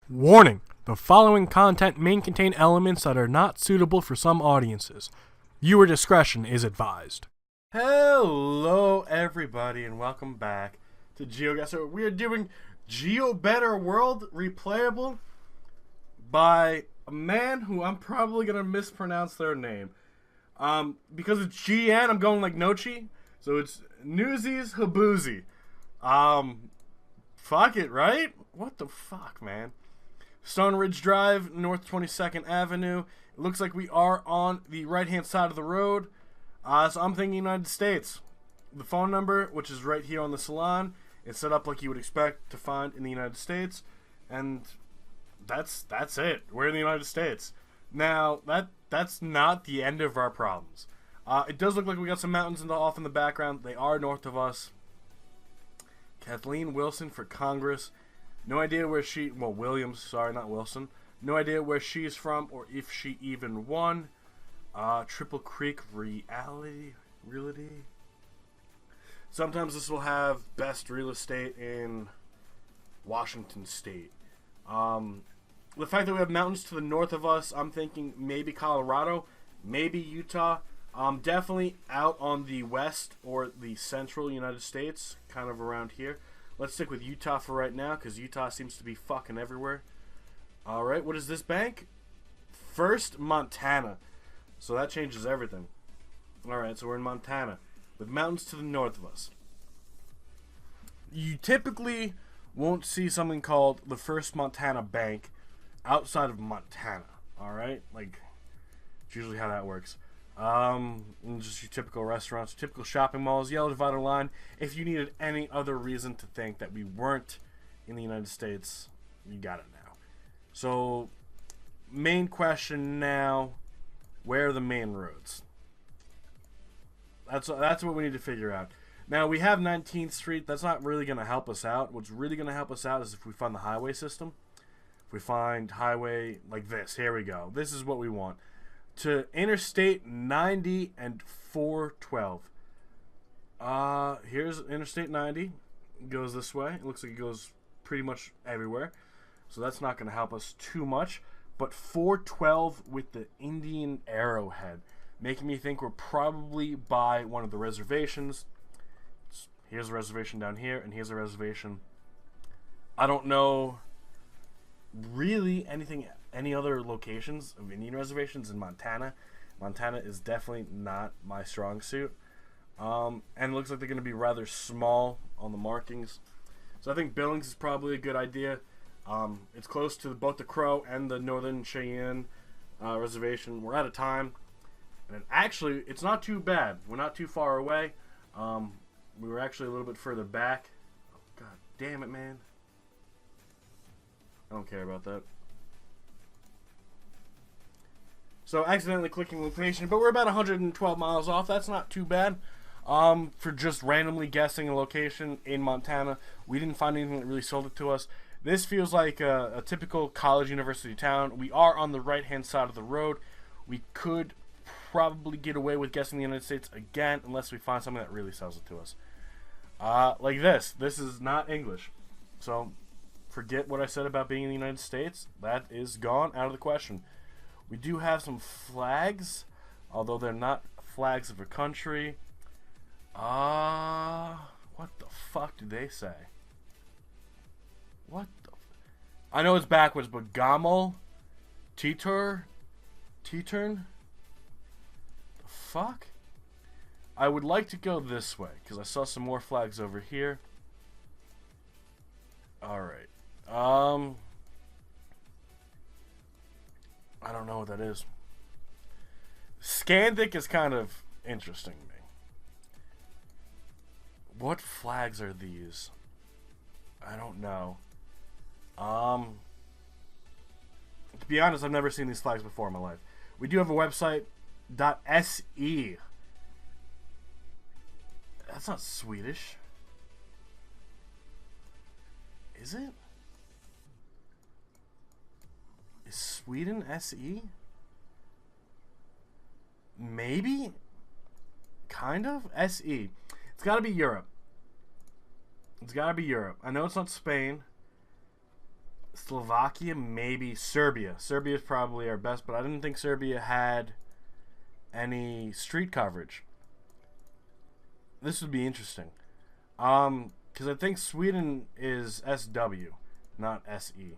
Warning: the following content may contain elements that are not suitable for some audiences. Viewer discretion is advised. Hello, everybody, and welcome back to Geoguessr. We are doing Geobetter World replayable by a man who I'm probably gonna mispronounce their name. Because it's GN, I'm going like Nochi, so it's Newsies Habuzi. Fuck it, right? What the fuck, man? Stone Ridge Drive, North 22nd Avenue. It looks like we are on the right-hand side of the road. So I'm thinking United States. The phone number, which is right here on the salon, is set up like you would expect to find in the United States. And that's it. We're in the United States. Now, that's not the end of our problems. It does look like we got some mountains off in the background. They are north of us. Kathleen Wilson for Congress. No idea where she... Well, Williams, sorry, not Wilson. No idea where she's from or if she even won. Triple Creek Realty. Sometimes this will have best real estate in Washington State. The fact that we have mountains to the north of us, I'm thinking maybe Colorado, maybe Utah. Definitely out on the west or the central United States, kind of around here. Let's stick with Utah for right now, because Utah seems to be fucking everywhere. Alright, what is this bank? First, Montana. So that changes everything. Alright, so we're in Montana, with mountains to the north of us. You typically won't see something called the First Montana Bank outside of Montana. Alright? Like, it's usually how that works. Just your typical restaurants, typical shopping malls, yellow divider line. If you needed any other reason to think that we weren't in the United States, you got it now. So, main question now, where are the main roads? That's what we need to figure out. Now, we have 19th Street. That's not really going to help us out. What's really going to help us out is if we find the highway system. If we find highway like this, here we go. This is what we want. To Interstate 90 and 412. Here's Interstate 90. It goes this way. It looks like it goes pretty much everywhere. So that's not going to help us too much. But 412 with the Indian arrowhead, making me think we're probably by one of the reservations. Here's a reservation down here, and here's a reservation. I don't know really any other locations of Indian reservations in Montana. Montana is definitely not my strong suit. And it looks like they're going to be rather small on the markings. So I think Billings is probably a good idea. It's close to both the Crow and the Northern Cheyenne reservation. We're out of time. And actually, it's not too bad. We're not too far away. We were actually a little bit further back. Oh, God damn it, man. I don't care about that. So accidentally clicking location, but we're about 112 miles off. That's not too bad for just randomly guessing a location in Montana. We didn't find anything that really sold it to us. This feels like a typical college university town. We are on the right-hand side of the road. We could probably get away with guessing the United States again unless we find something that really sells it to us. Like this. This is not English. So forget what I said about being in the United States. That is gone out of the question. We do have some flags, although they're not flags of a country. What the fuck did they say? What the... I know it's backwards, but Gamel? Teturn? The fuck? I would like to go this way, because I saw some more flags over here. Alright. I don't know what that is. Scandic is kind of interesting to me. What flags are these? I don't know. To be honest, I've never seen these flags before in my life. We do have a website, .se. That's not Swedish. Is it? Is Sweden SE? Maybe? Kind of? SE. It's gotta be Europe. It's gotta be Europe. I know it's not Spain. Slovakia, maybe. Serbia. Serbia is probably our best, but I didn't think Serbia had any street coverage. This would be interesting. Because I think Sweden is SW, not SE.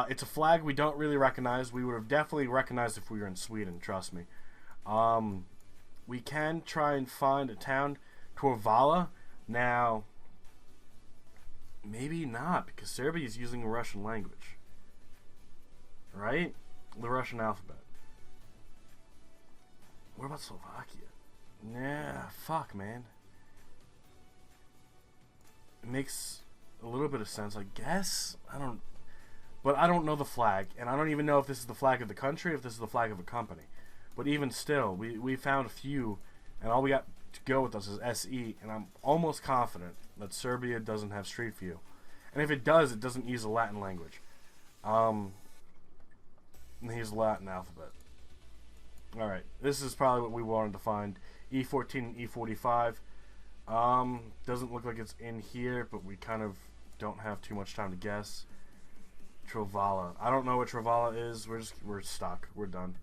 It's a flag we don't really recognize. We would have definitely recognized if we were in Sweden, trust me. We can try and find a town, Torvala. Now, maybe not, because Serbia is using a Russian language. Right? The Russian alphabet. What about Slovakia? Nah, fuck, man. It makes a little bit of sense, I guess. But I don't know the flag, and I don't even know if this is the flag of the country, or if this is the flag of a company. But even still, we found a few, and all we got to go with us is SE, and I'm almost confident that Serbia doesn't have Street View. And if it does, it doesn't use a Latin language. It uses the Latin alphabet. Alright, this is probably what we wanted to find. E14 and E45. Doesn't look like it's in here, but we kind of don't have too much time to guess. Trovala. I don't know what Trovala is. We're stuck. We're done.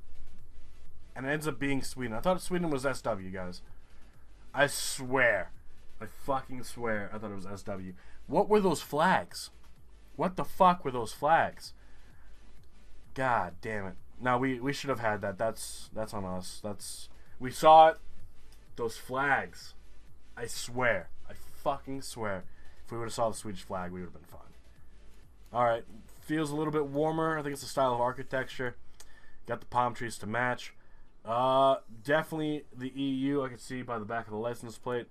And it ends up being Sweden. I thought Sweden was SW, guys. I swear. I fucking swear I thought it was SW. What were those flags? What the fuck were those flags? God damn it. No, we should have had that. That's on us. We saw it. Those flags. I swear. I fucking swear. If we would have saw the Swedish flag, we would have been fine. Alright. Feels a little bit warmer. I think it's the style of architecture. Got the palm trees to match. Definitely the EU. I can see by the back of the license plate.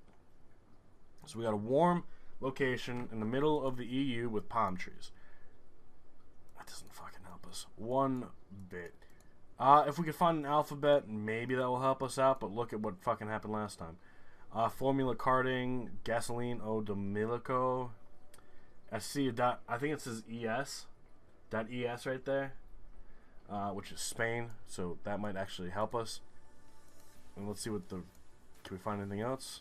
So we got a warm location in the middle of the EU with palm trees. That doesn't fucking help us one bit. If we could find an alphabet, maybe that will help us out. But look at what fucking happened last time. Formula karting, gasoline, Domilico. I see a dot. I think it says ES. .es right there. Which is Spain. So that might actually help us. And let's see what the. Can we find anything else?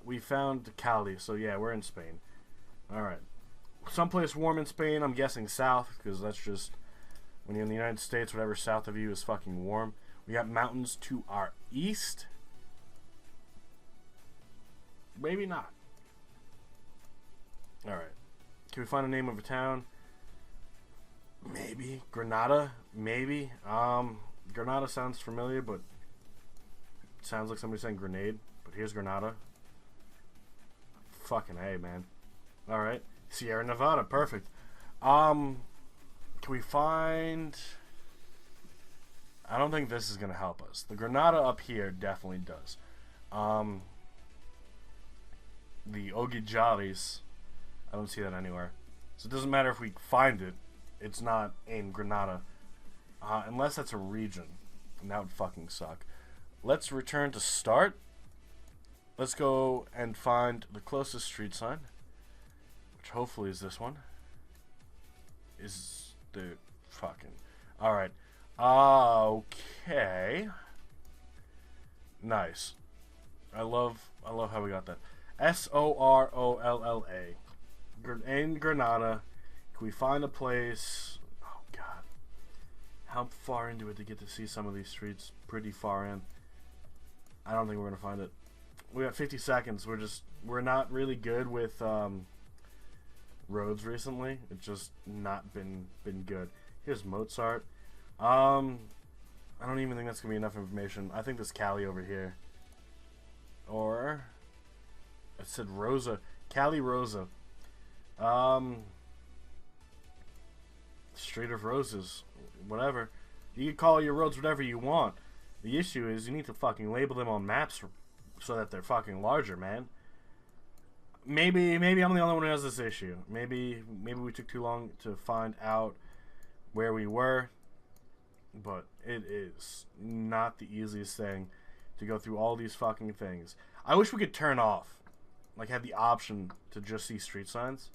We found Cali. So yeah, we're in Spain. Alright. Someplace warm in Spain. I'm guessing south. Because that's just. When you're in the United States, whatever south of you is fucking warm. We got mountains to our east. Maybe not. Alright. Can we find a name of a town? Maybe. Granada? Maybe. Granada sounds familiar, but it sounds like somebody saying grenade. But here's Granada. Fucking A, man. Alright. Sierra Nevada. Perfect. Can we find... I don't think this is going to help us. The Granada up here definitely does. The Ogijalis, I don't see that anywhere. So it doesn't matter if we find it. It's not in Granada. Unless that's a region. And that would fucking suck. Let's return to start. Let's go and find the closest street sign. Which hopefully is this one. Is the fucking... Alright. Okay. Nice. I love how we got that. Sorolla. In Granada. Can we find a place? Oh god. How far into it to get to see some of these streets? Pretty far in. I don't think we're gonna find it. We got 50 seconds. We're not really good with roads recently. It's just not been good. Here's Mozart. I don't even think that's gonna be enough information. I think this Cali over here. Or it said Rosa. Cali Rosa. Street of Roses. Whatever. You can call your roads whatever you want. The issue is you need to fucking label them on maps so that they're fucking larger, man. Maybe I'm the only one who has this issue. Maybe we took too long to find out where we were. But it is not the easiest thing to go through all these fucking things. I wish we could turn off. Like, have the option to just see street signs.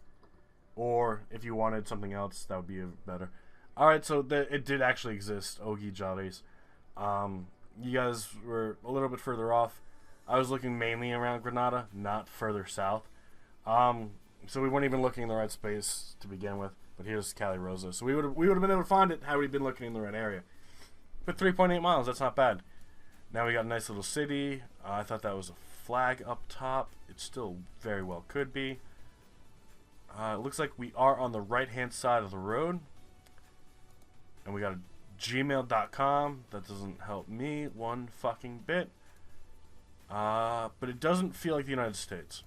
Or, if you wanted something else, that would be better. Alright, so it did actually exist. Ogi Javis. You guys were a little bit further off. I was looking mainly around Granada, not further south. So we weren't even looking in the right space to begin with. But here's Cali Rosa. So we would have been able to find it had we been looking in the right area. But 3.8 miles, that's not bad. Now we got a nice little city. I thought that was a flag up top. It still very well could be. It looks like we are on the right-hand side of the road. And we got a gmail.com. That doesn't help me one fucking bit. But it doesn't feel like the United States.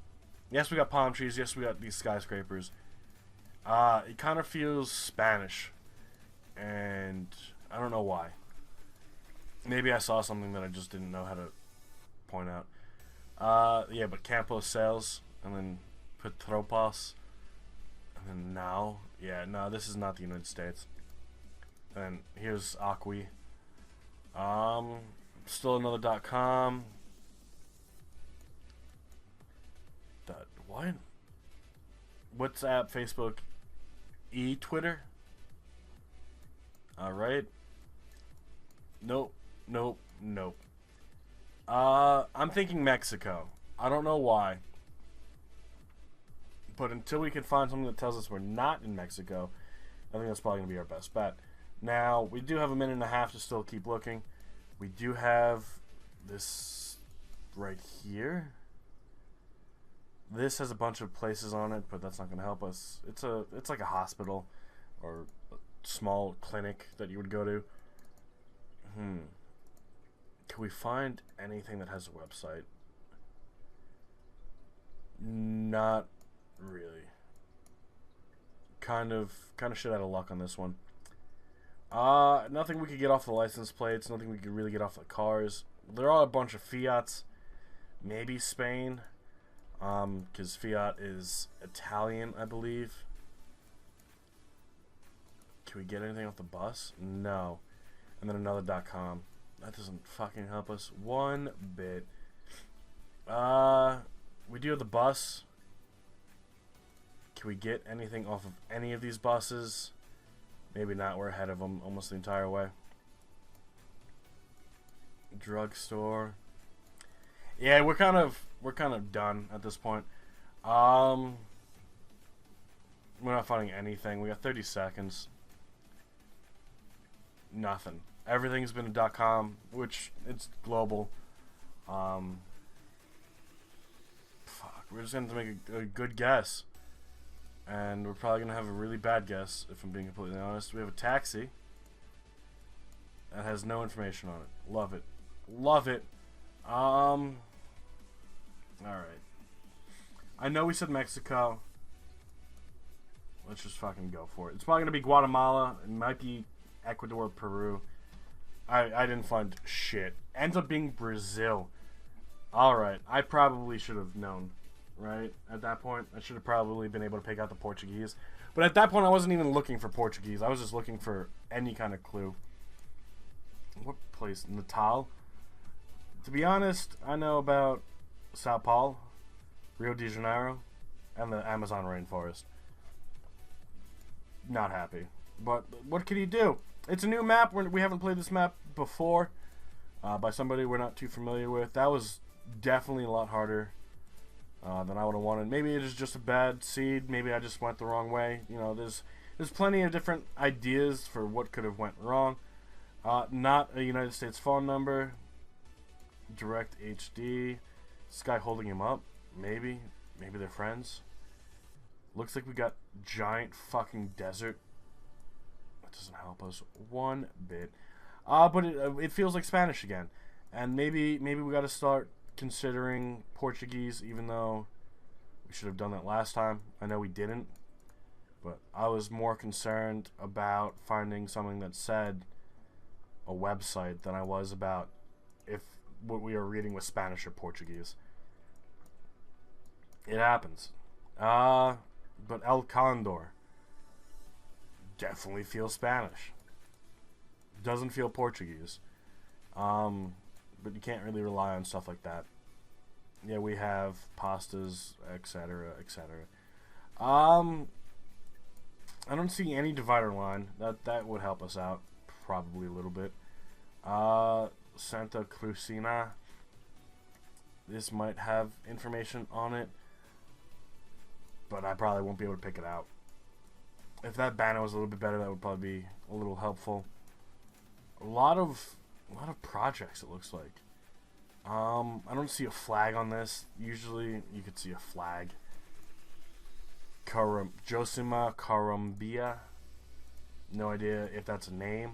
Yes, we got palm trees. Yes, we got these skyscrapers. It kind of feels Spanish. And I don't know why. Maybe I saw something that I just didn't know how to point out. Yeah, but Campos Sales. And then Petropos. And then now. Yeah, no, this is not the United States. And here's Acqui. Still another .com. What? WhatsApp, Facebook, Twitter. Alright. Nope. I'm thinking Mexico. I don't know why. But until we can find something that tells us we're not in Mexico, I think that's probably going to be our best bet. Now, we do have a minute and a half to still keep looking. We do have this right here. This has a bunch of places on it, but that's not going to help us. It's like a hospital or a small clinic that you would go to. Can we find anything that has a website? Not really. Kind of shit out of luck on this one. Nothing we could get off the license plates. Nothing we could really get off the cars. There are a bunch of Fiats. Maybe Spain. Because Fiat is Italian, I believe. Can we get anything off the bus? No. And then another .com. That doesn't fucking help us one bit. We do have the bus. Can we get anything off of any of these buses? Maybe not. We're ahead of them almost the entire way. Drugstore. Yeah, we're kind of done at this point. We're not finding anything. We got 30 seconds. Nothing. Everything's been a .com, which it's global. Fuck. We're just gonna have to make a good guess, and we're probably gonna have a really bad guess if I'm being completely honest. We have a taxi that has no information on it. Love it. Love it. Alright. I know we said Mexico. Let's just fucking go for it. It's probably going to be Guatemala. It might be Ecuador, Peru. I didn't find shit. Ends up being Brazil. Alright. I probably should have known. Right? At that point. I should have probably been able to pick out the Portuguese. But at that point, I wasn't even looking for Portuguese. I was just looking for any kind of clue. What place? Natal? To be honest, I know about Sao Paulo, Rio de Janeiro, and the Amazon rainforest. Not happy. But what can you do? It's a new map. We haven't played this map before by somebody we're not too familiar with. That was definitely a lot harder than I would have wanted. Maybe it is just a bad seed. Maybe I just went the wrong way. You know, there's plenty of different ideas for what could have went wrong. Not a United States phone number. Direct HD. This guy holding him up. Maybe they're friends. Looks like we got giant fucking desert. That doesn't help us one bit. But it feels like Spanish again. And maybe we got to start considering Portuguese, even though we should have done that last time. I know we didn't. But I was more concerned about finding something that said a website than I was about if what we are reading was Spanish or Portuguese. It happens. But El Condor definitely feels Spanish. Doesn't feel Portuguese. But you can't really rely on stuff like that. Yeah, we have pastas, etc., etc. I don't see any divider line. That would help us out probably a little bit. Santa Crucina. This might have information on it, but I probably won't be able to pick it out. If that banner was a little bit better, that would probably be a little helpful. A lot of projects, it looks like. I don't see a flag on this. Usually you could see a flag. Josima Karumbia. No idea if that's a name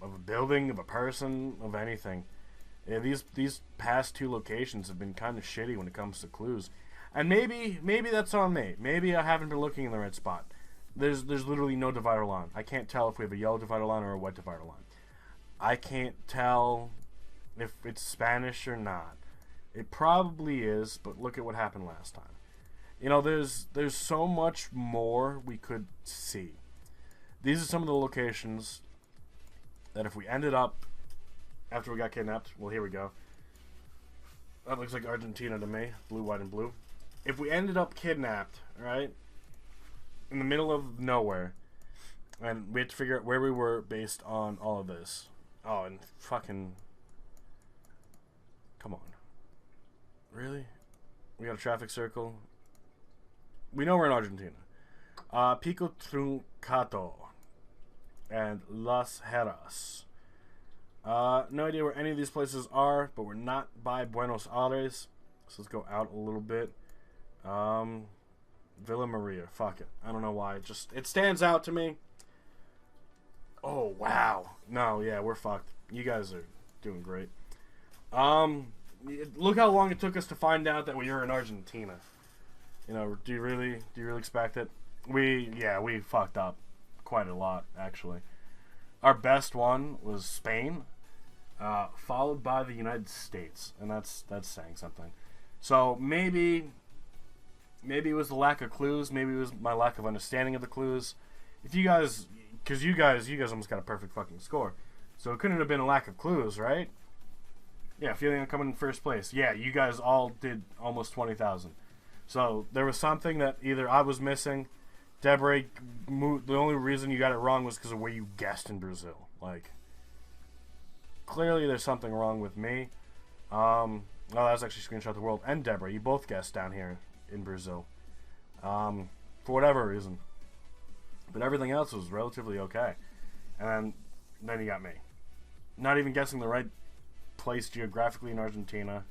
of a building, of a person, of anything. Yeah, these past 2 locations have been kind of shitty when it comes to clues. And maybe that's on me. Maybe I haven't been looking in the right spot. There's literally no divider line. I can't tell if we have a yellow divider line or a white divider line. I can't tell if it's Spanish or not. It probably is, but look at what happened last time. You know, there's so much more we could see. These are some of the locations that if we ended up after we got kidnapped, well, here we go. That looks like Argentina to me. Blue, white, and blue. If we ended up kidnapped, right, in the middle of nowhere, and we had to figure out where we were based on all of this. Oh, and fucking... Come on. Really? We got a traffic circle. We know we're in Argentina. Pico Truncato and Las Heras. No idea where any of these places are, but we're not by Buenos Aires. So let's go out a little bit. Villa Maria. Fuck it. I don't know why. It stands out to me. Oh, wow. No, yeah, we're fucked. You guys are doing great. Look how long it took us to find out that we were in Argentina. You know, do you really expect it? We fucked up quite a lot, actually. Our best one was Spain, followed by the United States, and that's saying something. So maybe it was the lack of clues. Maybe it was my lack of understanding of the clues. If you guys, because you guys almost got a perfect fucking score, so it couldn't have been a lack of clues, right? Yeah, feeling like coming in first place. Yeah, you guys all did almost 20,000. So there was something that either I was missing. Deborah, the only reason you got it wrong was because of where you guessed in Brazil. Like, clearly there's something wrong with me. Oh, that was actually Screenshot the World and Deborah. You both guessed down here in Brazil. For whatever reason. But everything else was relatively okay. And then you got me. Not even guessing the right place geographically in Argentina.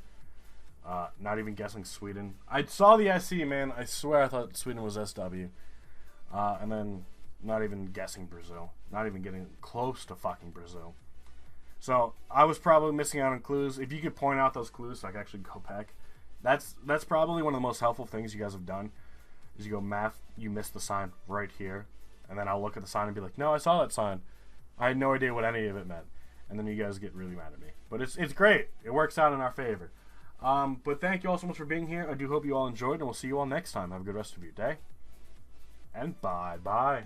Not even guessing Sweden. I saw the SE, man. I swear I thought Sweden was SW. And then not even guessing Brazil. Not even getting close to fucking Brazil. So I was probably missing out on clues. If you could point out those clues so I could actually go back. That's probably one of the most helpful things you guys have done. Is you go, Maff, you missed the sign right here. And then I'll look at the sign and be like, no, I saw that sign. I had no idea what any of it meant. And then you guys get really mad at me. But it's great. It works out in our favor. But thank you all so much for being here. I do hope you all enjoyed, and we'll see you all next time. Have a good rest of your day. And bye-bye.